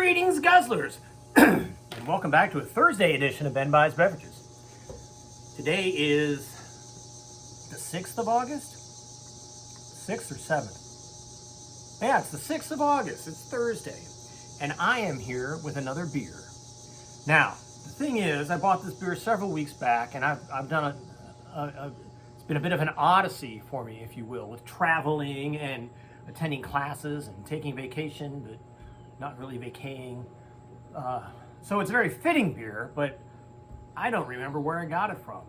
Greetings, guzzlers, and welcome back to a Thursday edition of Ben Buys Beverages. Today is the 6th of August? 6th or 7th? Yeah, it's the 6th of August. It's Thursday. And I am here with another beer. Now, the thing is, I bought this beer several weeks back, and I've done it's been a bit of an odyssey for me, if you will, with traveling and attending classes and taking vacation, but not really vacaying. So it's a very fitting beer, but I don't remember where I got it from.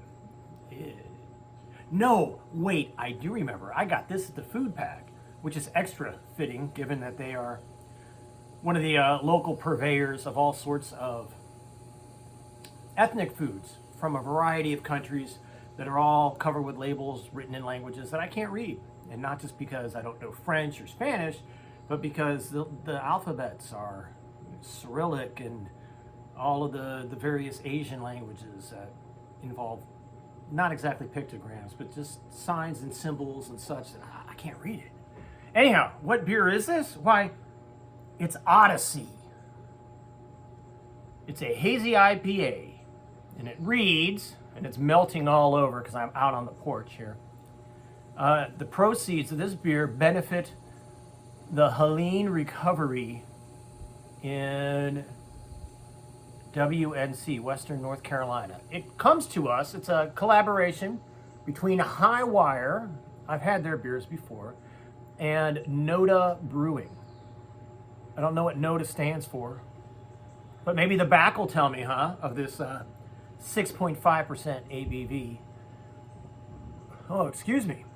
No, wait, I do remember. I got this at the food pack, which is extra fitting given that they are one of the local purveyors of all sorts of ethnic foods from a variety of countries that are all covered with labels written in languages that I can't read. And not just because I don't know French or Spanish, but because the alphabets are Cyrillic and all of the various Asian languages that involve not exactly pictograms, but just signs and symbols and such that I can't read it. Anyhow, what beer is this? Why, it's Odyssey. It's a hazy IPA, and it reads, and it's melting all over because I'm out on the porch here. The proceeds of this beer benefit the Helene recovery in WNC, Western North Carolina. It comes to us, it's a collaboration between High Wire, I've had their beers before, and NoDa Brewing. I don't know what NoDa stands for, but maybe the back will tell me, of this 6.5% ABV. Oh, excuse me.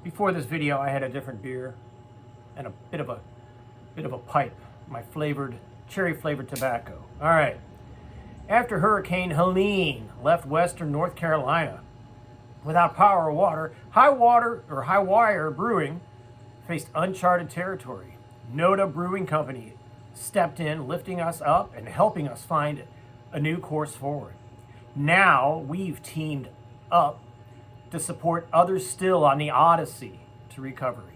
Before this video, I had a different beer and a bit of a pipe, my cherry flavored tobacco. All right. After Hurricane Helene left Western North Carolina without power or water, High Wire Brewing faced uncharted territory. NoDa Brewing Company stepped in, lifting us up and helping us find a new course forward. Now we've teamed up to support others still on the Odyssey to recovery.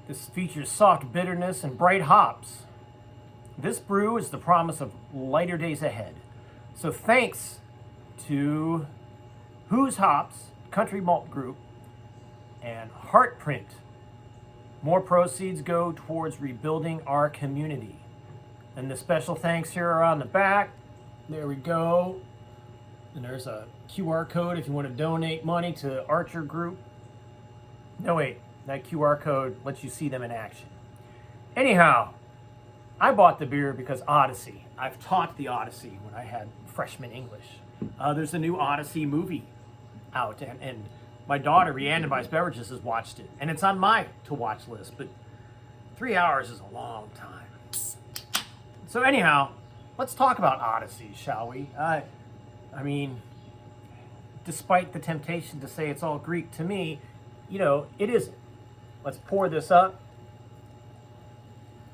This features soft bitterness and bright hops. This brew is the promise of lighter days ahead. So thanks to Who's Hops, Country Malt Group, and Heartprint. More proceeds go towards rebuilding our community. And the special thanks here are on the back. There we go. And there's a QR code if you want to donate money to Archer Group. No, wait. That QR code lets you see them in action. Anyhow, I bought the beer because Odyssey. I've taught the Odyssey when I had freshman English. There's a new Odyssey movie out, and my daughter, Rhiannon Buys Beverages, has watched it. And it's on my to-watch list, but 3 hours is a long time. So anyhow, let's talk about Odyssey, shall we? I mean, despite the temptation to say it's all Greek, to me, it isn't. Let's pour this up.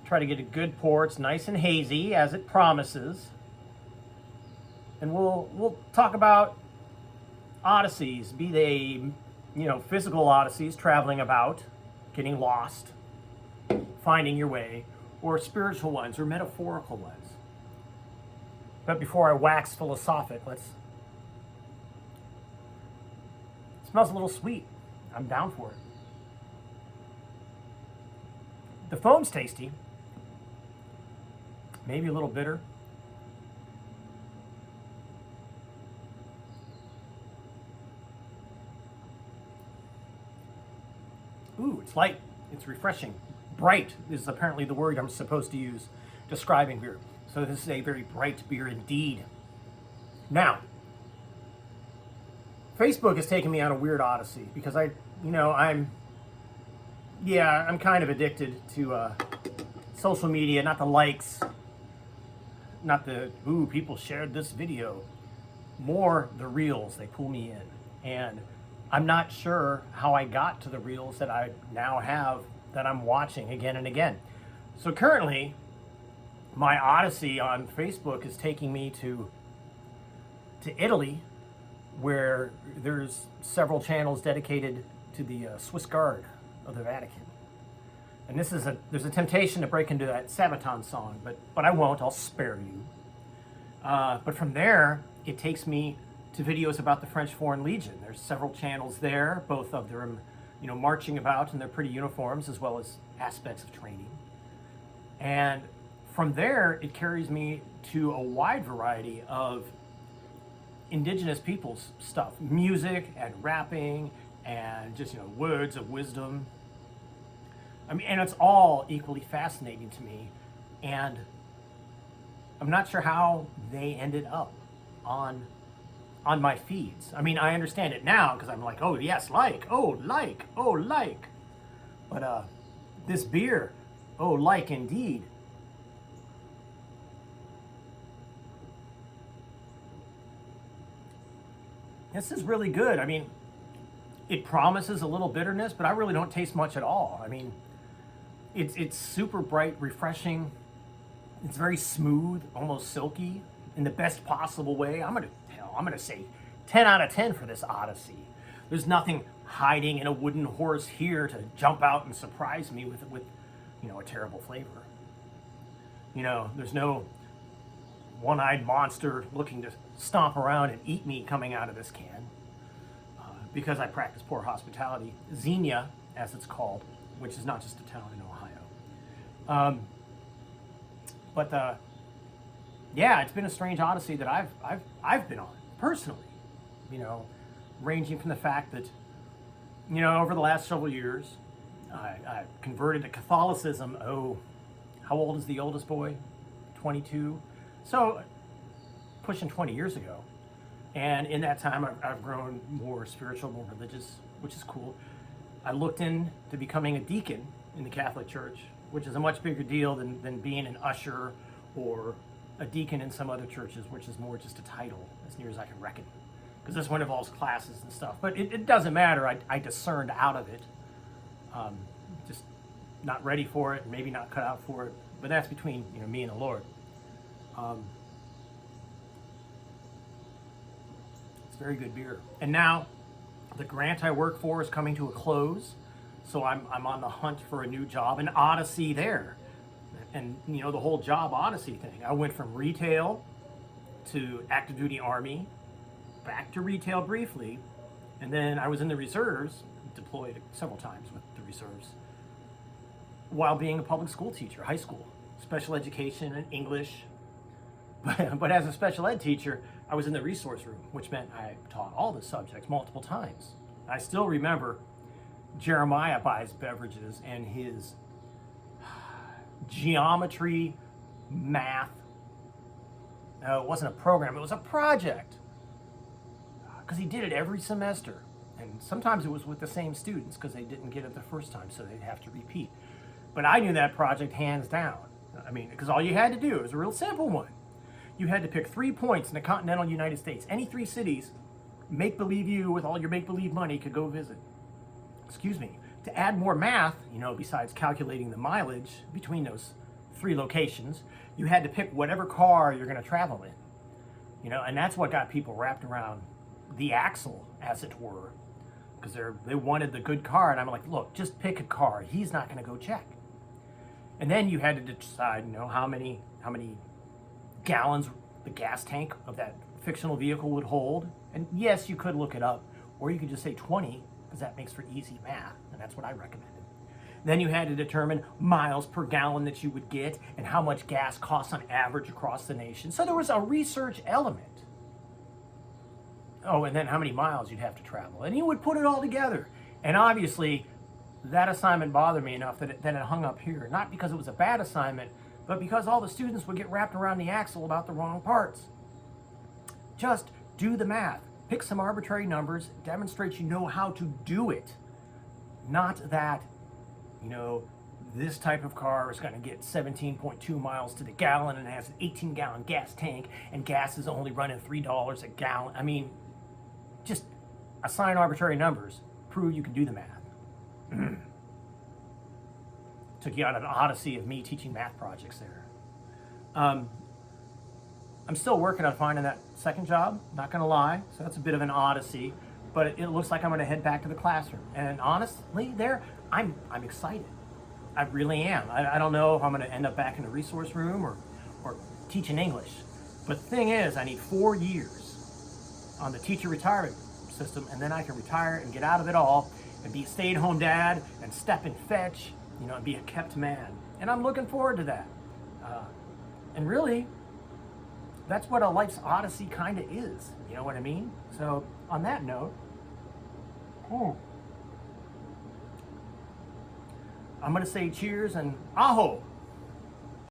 Try to get a good pour. It's nice and hazy, as it promises. And we'll talk about odysseys, be they, physical odysseys, traveling about, getting lost, finding your way, or spiritual ones, or metaphorical ones. But before I wax philosophic, it smells a little sweet. I'm down for it. The foam's tasty. Maybe a little bitter. Ooh, it's light. It's refreshing. Bright is apparently the word I'm supposed to use describing beer. So this is a very bright beer indeed. Now, Facebook has taken me on a weird odyssey because I'm kind of addicted to social media, not the likes, not the, people shared this video, more the reels, they pull me in. And I'm not sure how I got to the reels that I now have that I'm watching again and again. So currently, my odyssey on Facebook is taking me to Italy, where there's several channels dedicated to the Swiss Guard of the Vatican. And there's a temptation to break into that Sabaton song, but I won't. I'll spare you. But from there, it takes me to videos about the French Foreign Legion. There's several channels there, both of them, marching about in their pretty uniforms, as well as aspects of training. And from there, it carries me to a wide variety of indigenous people's stuff, music and rapping and just, words of wisdom. I mean, and it's all equally fascinating to me. And I'm not sure how they ended up on my feeds. I mean, I understand it now because I'm like, oh yes, like. But this beer, oh, like indeed. This is really good. I mean, it promises a little bitterness, but I really don't taste much at all. I mean, it's super bright, refreshing. It's very smooth, almost silky, in the best possible way. I'm gonna say 10 out of 10 for this Odyssey. There's nothing hiding in a wooden horse here to jump out and surprise me with a terrible flavor. There's no one-eyed monster looking to stomp around and eat me coming out of this can. Because I practice poor hospitality, Xenia, as it's called, which is not just a town in Ohio. Yeah, it's been a strange Odyssey that I've been on personally. Ranging from the fact that over the last several years, I converted to Catholicism. Oh, how old is the oldest boy? 22. So, pushing 20 years ago. And in that time, I've grown more spiritual, more religious, which is cool. I looked into becoming a deacon in the Catholic Church, which is a much bigger deal than being an usher or a deacon in some other churches, which is more just a title, as near as I can reckon. Because this one involves classes and stuff. But it doesn't matter. I discerned out of it. Just not ready for it, maybe not cut out for it. But that's between me and the Lord. It's very good beer. And now the grant I work for is coming to a close. So I'm on the hunt for a new job, an Odyssey there. And the whole job Odyssey thing. I went from retail to active duty Army, back to retail briefly, and then I was in the reserves, deployed several times with the reserves, while being a public school teacher, high school, special education and English. But as a special ed teacher, I was in the resource room, which meant I taught all the subjects multiple times. I still remember Jeremiah buys beverages and his geometry, math. No, it wasn't a program, it was a project. Because he did it every semester. And sometimes it was with the same students because they didn't get it the first time, so they'd have to repeat. But I knew that project hands down. I mean, because all you had to do, it was a real simple one. You had to pick 3 points in the continental United States. Any 3 cities, make-believe you with all your make-believe money could go visit. Excuse me. To add more math, besides calculating the mileage between those 3 locations, you had to pick whatever car you're going to travel in. And that's what got people wrapped around the axle, as it were, because they wanted the good car. And I'm like, look, just pick a car. He's not going to go check. And then you had to decide, how many gallons the gas tank of that fictional vehicle would hold. And yes, you could look it up, or you could just say 20, because that makes for easy math, and that's what I recommended. Then you had to determine miles per gallon that you would get and how much gas costs on average across the nation. So there was a research element. Oh, and then how many miles you'd have to travel. And you would put it all together. And obviously, that assignment bothered me enough that it hung up here. Not because it was a bad assignment, but because all the students would get wrapped around the axle about the wrong parts. Just do the math. Pick some arbitrary numbers, demonstrate you know how to do it. Not that, this type of car is going to get 17.2 miles to the gallon and it has an 18-gallon gas tank and gas is only running $3 a gallon. I mean, just assign arbitrary numbers. Prove you can do the math. Took you on an odyssey of me teaching math projects there. I'm still working on finding that second job, not going to lie. So that's a bit of an odyssey, but it looks like I'm going to head back to the classroom. And honestly, I'm excited. I really am. I don't know if I'm going to end up back in the resource room or teaching English. But the thing is, I need 4 years on the teacher retirement system, and then I can retire and get out of it all and be a stay-at-home dad and step and fetch, and be a kept man. And I'm looking forward to that. And really, that's what a life's odyssey kind of is. You know what I mean? So on that note, I'm going to say cheers and aho.